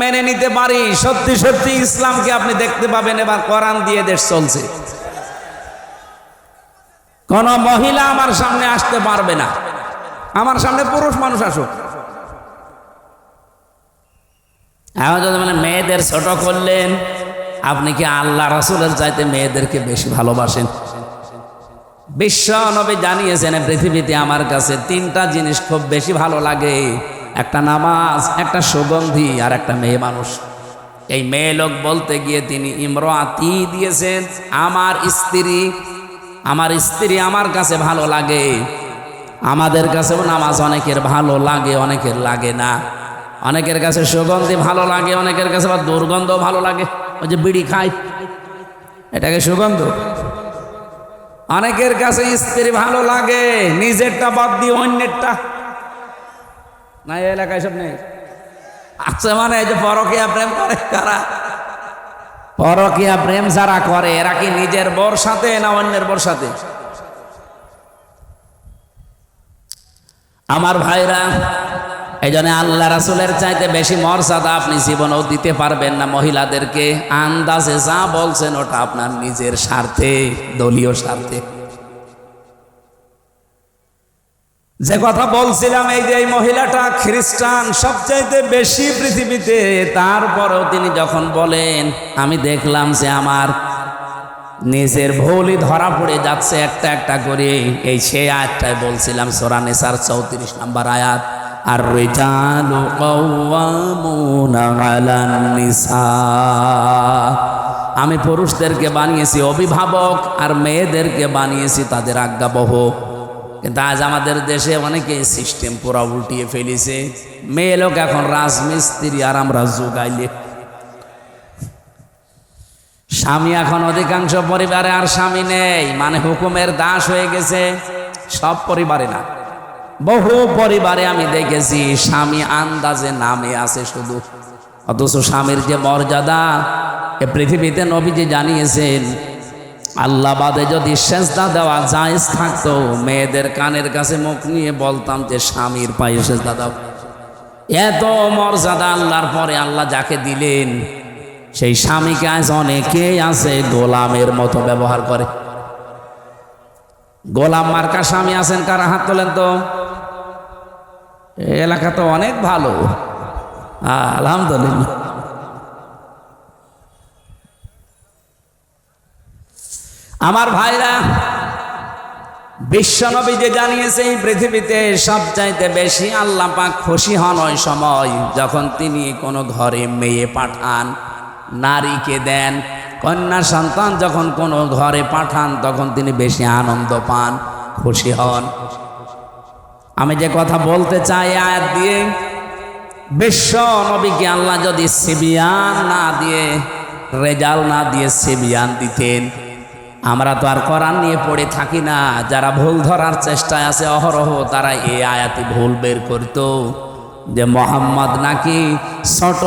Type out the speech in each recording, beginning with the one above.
মেনে নিতে পারি, সত্যি সত্যি ইসলামকে আপনি দেখতে পাবেন এবার কোরআন দিয়ে দেশ চলছে। কোন মহিলা আমার সামনে আসতে পারবে না, আমার সামনে পুরুষ মানুষ আসুক। এখন যদি মানে মেয়েদের ছোট করলেন, আপনি কি আল্লাহ রাসূলের চাইতে মেয়েদেরকে বেশি ভালোবাসেন? বিশ্ব নবী জানিয়েছেন পৃথিবীতে আমার কাছে তিনটা জিনিস খুব বেশি ভালো লাগে, একটা নামাজ, একটা সুগন্ধি, আর একটা মেয়ে মানুষ। এই মেয়ে লোক বলতে গিয়ে তিনি ইমরাতি দিয়েছেন, আমার স্ত্রী। আমার স্ত্রী আমার কাছে ভালো লাগে। আমাদের কাছেও নামাজ অনেকের ভালো লাগে, অনেকের লাগে না। অনেকের কাছে সুগন্ধি ভালো লাগে, অনেকের কাছে আবার দুর্গন্ধ ভালো লাগে। ওই যে বিড়ি খায়, এটাকে সুগন্ধ। অনেকের কাছে স্ত্রী ভালো লাগে, নিজেরটা বাদ দিয়ে অন্যেরটা। না এই এলাকায় সব নেই। আচ্ছা, মানে এই যে পরকীয়া প্রেম করে কারা? পরকীয়া প্রেম যারা করে এরা কি নিজের বর সাথে না অন্যের বর সাথে? আমার ভাইরা, এই জন্য আল্লাহ রাসূলের চাইতে বেশি মর্যাদা আপনি জীবনেও দিতে পারবেন না মহিলাদেরকে। আন্দাজে যা বলছেন ওটা আপনার নিজের স্বার্থে, দলীয় স্বার্থে। যে কথা বলছিলাম, এই যে এই মহিলাটা খ্রিস্টান সবচাইতে বেশি পৃথিবীতে, তারপরেও তিনি যখন বলেন আমি দেখলাম যে আমার নিজের ভুলই ধরা পড়ে যাচ্ছে একটা একটা করে, এই সেই আয়াতটাই বলছিলাম, সূরা নিসার 34 নম্বর আয়াত, আর রিজালু কাওয়ামুনা আলান নিসা। আমি পুরুষদেরকে বানিয়েছি অভিভাবক আর মেয়েদেরকে বানিয়েছি তাদের আজ্ঞাবহ। কিন্তু আজ আমাদের দেশে অনেকে সিস্টেম পুরা উল্টিয়ে ফেলেছে। মেয়ে লোক এখন রাজমিস্ত্রি আর আমরা যোগাইলে। স্বামী এখন অধিকাংশ পরিবারে আর স্বামী নেই, মানে হুকুমের দাস হয়ে গেছে। সব পরিবারে না, বহু পরিবারে আমি দেখেছি স্বামী আন্দাজে নামে আছে শুধু, অথচ স্বামীর যে মর্যাদা এ পৃথিবীতে নবীজি জানিয়েছেন। আল্লাহ বাদে যদি সেজদা দেওয়া জায়েজ থাকতো, মেয়েদের কানের কাছে মুখ নিয়ে বলতাম যে স্বামীর পায়ে সেজদা দাও। এত মর্যাদা আল্লাহর পরে আল্লাহ যাকে দিলেন, সেই স্বামীকে আজ অনেকেই আছে গোলামের মতো ব্যবহার করে। গোলাম মার্কা স্বামী আছেন কারা? হাত তোলেন তো। এলাকা তো অনেক ভালো, আলহামদুলিল্লাহ। আমার ভাইরা, বিশ্বনবী যে জানিয়েছে এই পৃথিবীতে সবচাইতে বেশি আল্লাহ পাক খুশি হন ওই সময় যখন তিনি কোনো ঘরে মেয়ে পাঠান, নারীকে দেন। কন্যা সন্তান যখন কোনো ঘরে পাঠান তখন তিনি বেশি আনন্দ পান, খুশি হন। আমি যে কথা বলতে চাই আয়াত দিয়ে, বিশ্ব নবীকে আল্লাহ যদি সিবিয়ান না দিয়ে, রেজাল না দিয়ে সিবিয়ান দিতেন, আমরা তো আর কোরআন নিয়ে পড়ে থাকি না। যারা ভুল ধরার চেষ্টায় আছে অহরহ, তারা এই আয়াতে ভুল বের করতো যে মোহাম্মদ নাকি ছোট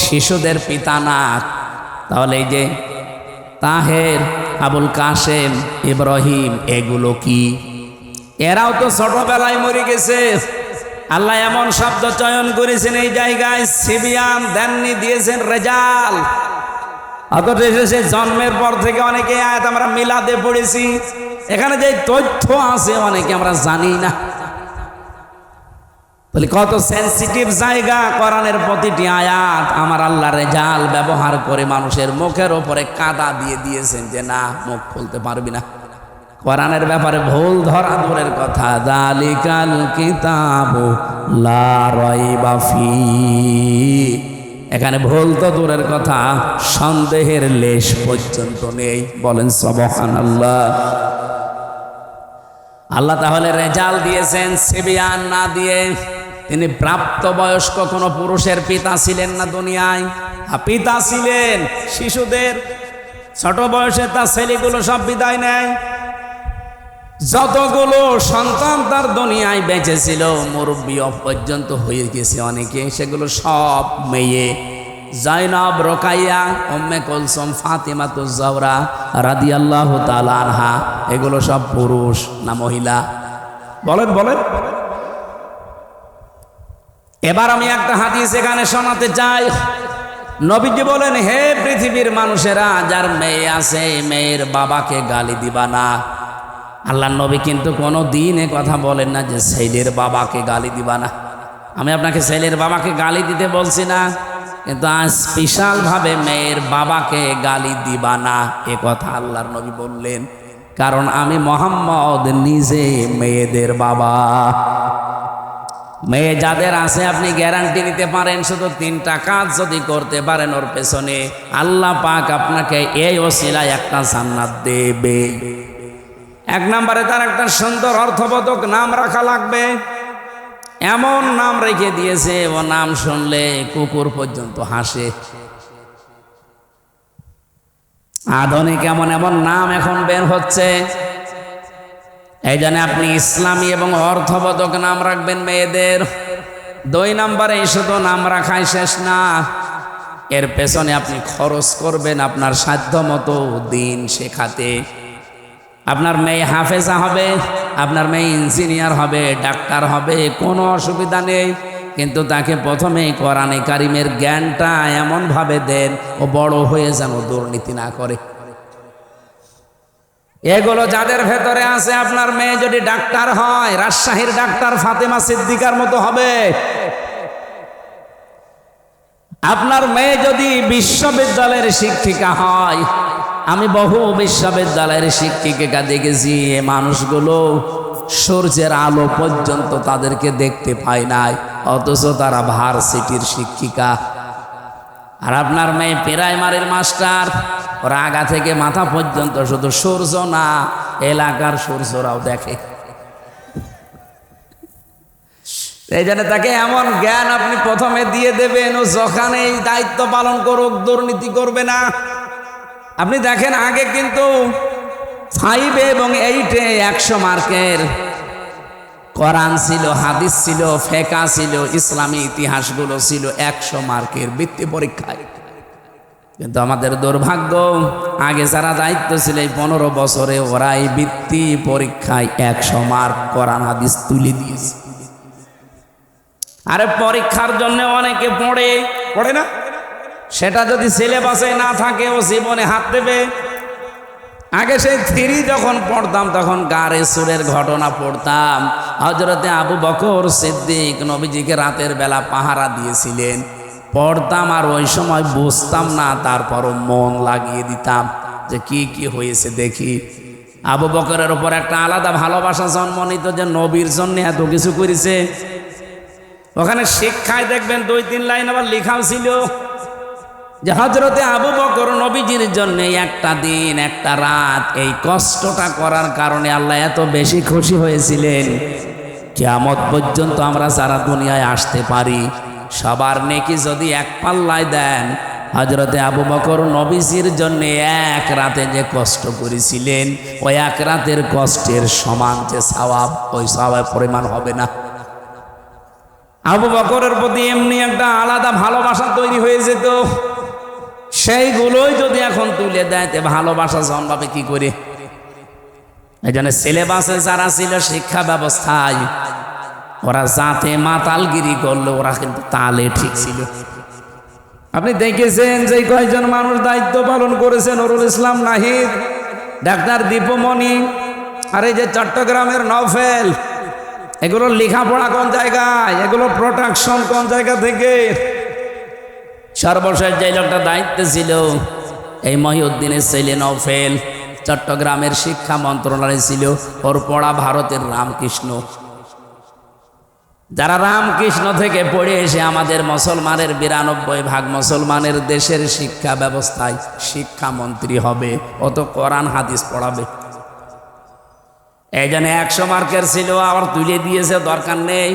শিশুদের পিতা না। তাহলে এই যে তাহের, আবুল কাসেম, ইব্রাহিম, এগুলো কি? এরাও তো ছোটবেলায় মরে গেছে। আল্লাহ এমন শব্দ চয়ন করেছেন এই জায়গায়, সিবিয়ান দেননি, দিয়েছেন রেজাল। অথচ সে জন্মের পর থেকে অনেকে আয়াত আমরা মিলাদে পড়েছি, এখানে যে তথ্য আছে অনেকে আমরা জানি না। বলি কত সেনসিটিভ জায়গা কোরআনের প্রতিটি আয়াত। আমার আল্লাহ রেজাল ব্যবহার করে মানুষের মুখের ওপরে কাদা দিয়ে দিয়েছেন যে না, মুখ খুলতে পারবি না। কোরআনের ব্যাপারে ভুল ধরা দূরের কথা, যালিকাল কিতাবু লা রাইবা ফীহি, এখানে ভুল তো দূরের কথা, সন্দেহের লেশ পর্যন্ত নেই। বলেন সুবহানাল্লাহ। আল্লাহ তাহলে রেজাল দিয়েছেন সিবিয়ান না দিয়ে। তিনি প্রাপ্তবয়স্ক কোনো পুরুষের পিতা ছিলেন না দুনিয়ায়। পিতা ছিলেন শিশুদের, ছোট বয়সে তার ছেলেগুলো সব বিদায় নেয়। যতগুলো সন্তান তার দুনিয়ায় বেঁচে ছিল, মুরব্বী পর্যন্ত হয়ে গেছে অনেকে, সেগুলো সব মেয়ে। জাইনাব, রোকাইয়া, উম্মে কুলসুম, ফাতিমাতুজ জহরা রাদিয়াল্লাহু তাআলা আনহা, এগুলো সব পুরুষ না মহিলা? বলেন বলেন। এবার আমি একটা হাদিস এখানে শোনাতে চাই। নবীজি বলেন, হে পৃথিবীর মানুষেরা, যার মেয়ে আছে মেয়ের বাবাকে গালি দিবা না। আল্লাহ নবী কিন্তু কোনো দিন এ কথা বলেন না যে ছেলের বাবাকে গালি দিবা না। আমি আপনাকে ছেলের বাবাকে গালি দিতে বলছি না, কিন্তু আজ স্পেশাল ভাবে মেয়ের বাবাকে গালি দিবা না এ কথা আল্লাহর নবী বললেন, কারণ আমি মোহাম্মদ নিজে মেয়েদের বাবা। মেয়ে যাদের আছে আপনি গ্যারান্টি নিতে পারেন, শুধু 3টা কাজ যদি করতে পারেন ওর পেছনে আল্লাহ পাক আপনাকে এই ওসিলায় একটা জান্নাত দেবে। 1 নম্বরে তার একটা সুন্দর অর্থবোধক নাম রাখা লাগবে। এমন নাম রেখে দিয়েছে ও নাম শুনলে কুকুর পর্যন্ত হাসে। আধুনিক এমন এমন নাম এখন বের হচ্ছে। এই জন্য আপনি ইসলামী এবং অর্থবোধক নাম রাখবেন মেয়েদের। 2 নম্বরে শুধু নাম রাখাই শেষ না, এর পেছনে আপনি খরচ করবেন আপনার সাধ্য মতো দিন শেখাতে। আপনার মেয়ে হাফেজা হবে, আপনার মেয়ে ইঞ্জিনিয়ার হবে, ডাক্তার হবে, কোনো অসুবিধা নেই, কিন্তু তাকে প্রথমেই কোরআনে কারিমের জ্ঞানটা এমনভাবে দেন ও বড় হয়ে যেন দুর্নীতি না করে। এগুলো যাদের ভেতরে আছে, আপনার মেয়ে যদি ডাক্তার হয় রাজশাহীর ডাক্তার ফাতেমা সিদ্দিকার মতো হবে। আপনার মেয়ে যদি বিশ্ববিদ্যালয়ের শিক্ষিকা হয়, আমি বহু বিশ্ববিদ্যালয়ের শিক্ষিকা দেখেছি, এ মানুষগুলো সূর্যের আলো পর্যন্ত তাদেরকে দেখতে পায় নাই, অথচ তারা ভার্সিটির শিক্ষিকা। আর আপনার মেয়ে প্রাইমারির মাস্টার, ওরা আগা থেকে মাথা পর্যন্ত শুধু সূর্য না, এলাকার সূর্যরাও দেখে। এই জন্য তাকে এমন জ্ঞান আপনি প্রথমে দিয়ে দেবেন, ও যখানে এই দায়িত্ব পালন করুক দুর্নীতি করবে না। আপনি দেখেন আগে কিন্তু 5 এবং 8-এ 100 মার্কের কোরআন ছিল, হাদিস ছিল, ফিকহ ছিল, ইসলামী ইতিহাসগুলো ছিল 100 মার্কের বৃত্তি পরীক্ষায়। কিন্তু আমাদের দুর্ভাগ্য, আগে যারা দায়িত্ব ছিল এই 15 বছরে ওরা এই বৃত্তি পরীক্ষায় 100 মার্ক কোরআন হাদিস তুলে দিয়েছে। আরে পরীক্ষার জন্য অনেকে পড়ে না, সেটা যদি সিলেবাসে না থাকে ও জীবনে হাত দেবে। আগে সেই 3 যখন পড়তাম তখন গারে সুরের ঘটনা পড়তাম। হযরতে আবু বকর সিদ্দিক নবীজিকে রাতের বেলা পাহারা দিয়েছিলেন, পড়তাম আর ওই সময় বুঝতাম না, তারপরও মন লাগিয়ে দিতাম যে কি কি হয়েছে দেখি। আবু বকরের উপর একটা আলাদা ভালোবাসা জন্ম নিত যে নবীর জন্য এত কিছু করেছে। ওখানে শিক্ষায় দেখবেন 2-3 লাইন আবার লেখাও ছিল যে হযরতে আবু বকর নবীজির জন্য একটা দিন একটা রাত এই কষ্টটা করার কারণে আল্লাহ এত বেশি খুশি হয়েছিলেন, কিয়ামত পর্যন্ত আমরা যারা দুনিয়ায় আসতে পারি সবার নেকি যদি এক পাল্লায় দেন, হযরতে আবু বকর নবীজির জন্য 1 রাতে যে কষ্ট করেছিলেন ওই 1 রাতের কষ্টের সমান যে সওয়াব, ওই সওয়াবের পরিমাণ হবে না। আবু বকরের প্রতি এমনি একটা আলাদা ভালোবাসা তৈরি হয়ে যেত, সেইগুলোই যদি এখন তুলে দেয় তে ভালোবাসা জন্মাবে কি করে? এই জন্য সিলেবাসে যারা ছিল শিক্ষা ব্যবস্থায়, ওরা যাতে মাতালগিরি করলো ওরা কিন্তু তালে ঠিক ছিল। আপনি দেখেছেন যে কয়েকজন মানুষ দায়িত্ব পালন করেছেন, নুরুল ইসলাম নাহিদ, ডাক্তার দীপমণি, আর এই যে চট্টগ্রামের নওফেল, এগুলো লেখাপড়া কোন জায়গায়, এগুলো প্রোটেকশন কোন জায়গা থেকে? সর্বশেষ যে লোকটা দায়িত্বে ছিল এই মহিউদ্দিনের ছেলে নওফেল, চট্টগ্রামের শিক্ষা মন্ত্রণালয় ছিল, ওর পড়া ভারতের রামকৃষ্ণ। যারা রামকৃষ্ণ থেকে পড়ে এসে আমাদের মুসলমানের 92% মুসলমানের দেশের শিক্ষা ব্যবস্থায় শিক্ষামন্ত্রী হবে, অত কোরআন হাদিস পড়াবে। এই জন্য 100 মার্কের ছিল, আবার তুলে দিয়েছে, দরকার নেই।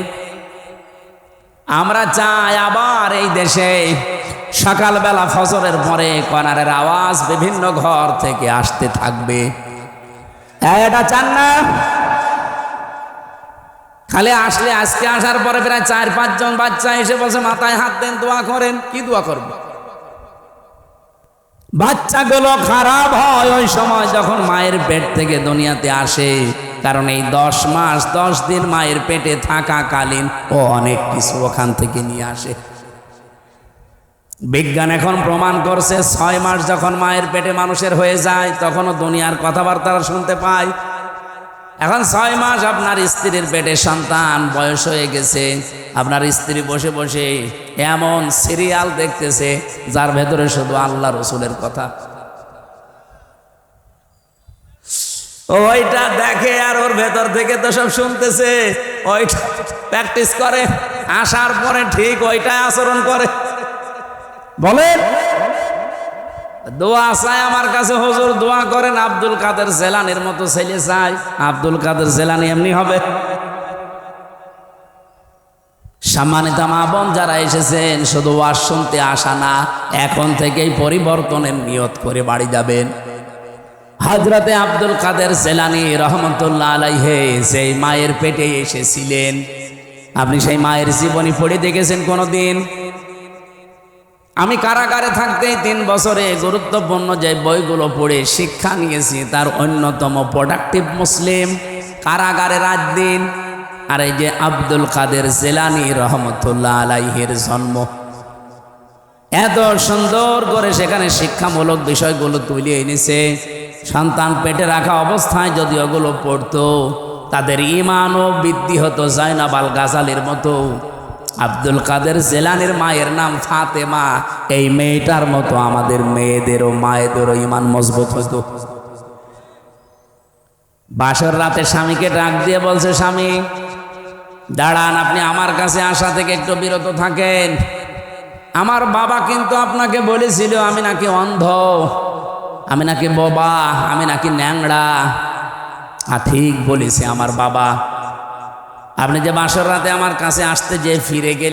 আমরা চাই আবার এই দেশে সকালবেলা ফজরের পরে কোরআনের আওয়াজ বিভিন্ন ঘর থেকে আসতে থাকবে। এটা চান না? খালি আসলে আজকে আসার পরে প্রায় 4-5 জন বাচ্চা এসে বলছে মাথায় হাত দেন, দোয়া করেন। কি দোয়া করব? বাচ্চাগুলো খারাপ হয় ওই সময় যখন মায়ের পেট থেকে দুনিয়াতে আসে, কারণ এই 10 মাস 10 দিন মায়ের পেটে থাকাকালীন ও অনেক কিছু ওখান থেকে নিয়ে আসে। বিজ্ঞান এখন প্রমাণ করছে 6 মাস যখন মায়ের পেটে মানুষের হয়ে যায় তখনও দুনিয়ার কথাবার্তা শুনতে পায়। এখন 6 মাস আপনার স্ত্রীর পেটে সন্তান বয়স হয়ে গেছে, আপনার স্ত্রী বসে বসে এমন সিরিয়াল দেখতেছে যার ভেতরে শুধু আল্লাহ রসুলের কথা। ওইটা দেখে আর ওর ভেতর থেকে তো সব শুনতেছে, ওইটা প্র্যাকটিস করে, আসার পরে ঠিক ওইটাই আচরণ করে। বলেন, দোয়া চায় আমার কাছে, হুজুর দোয়া করেন আব্দুল কাদের জেলানির মতো ছেলে চাই। আব্দুল কাদের জেলানি এমনি হবে? সম্মানিত মা বোন যারা এসেছেন, শুধু ওয়াজ শুনতে আসা না, এখন থেকেই পরিবর্তনের নিয়ত করে বাড়ি যাবেন। হযরতে আব্দুল কাদের জেলানি রহমতুল্লাহ আলাইহি সেই মায়ের পেটে এসেছিলেন। আপনি সেই মায়ের জীবনী পড়ে দেখেছেন কোনোদিন? আমি কারাগারে থাকতেই 3 বছরে গুরুত্বপূর্ণ যে বইগুলো পড়ে শিক্ষা নিয়েছি তার অন্যতম প্রোডাক্টিভ মুসলিম কারাগারে রাত দিন। আর এই যে আব্দুল কাদের জেলানি রহমতুল্লাহ আলাইহির জন্ম, এত সুন্দর করে সেখানে শিক্ষামূলক বিষয়গুলো তুলে এনেছে। সন্তান পেটে রাখা অবস্থায় যদি ওগুলো পড়তো তাদের ঈমানও বৃদ্ধি হতো জাইনাব আল গাজালির মতো। আব্দুল কাদের জেলানির মায়ের নাম ফাতেমা, এই মেয়েটার মতো আমাদের মেয়েদেরও মায়েদেরও ঈমান মজবুত হতো। বাসর রাতে স্বামীকে ডাক দিয়ে বলছে, স্বামী দাঁড়ান, আপনি আমার কাছে আসা থেকে একটু বিরত থাকেন। আমার বাবা কিন্তু আপনাকে বলেছিল আমি নাকি অন্ধ, আমি নাকি বোবা, আমি নাকি ন্যাংড়া। ঠিক বলেছে আমার বাবা। আপনি যে বাসর রাতে আমার কাছে আসতে যে ফিরে গেলেন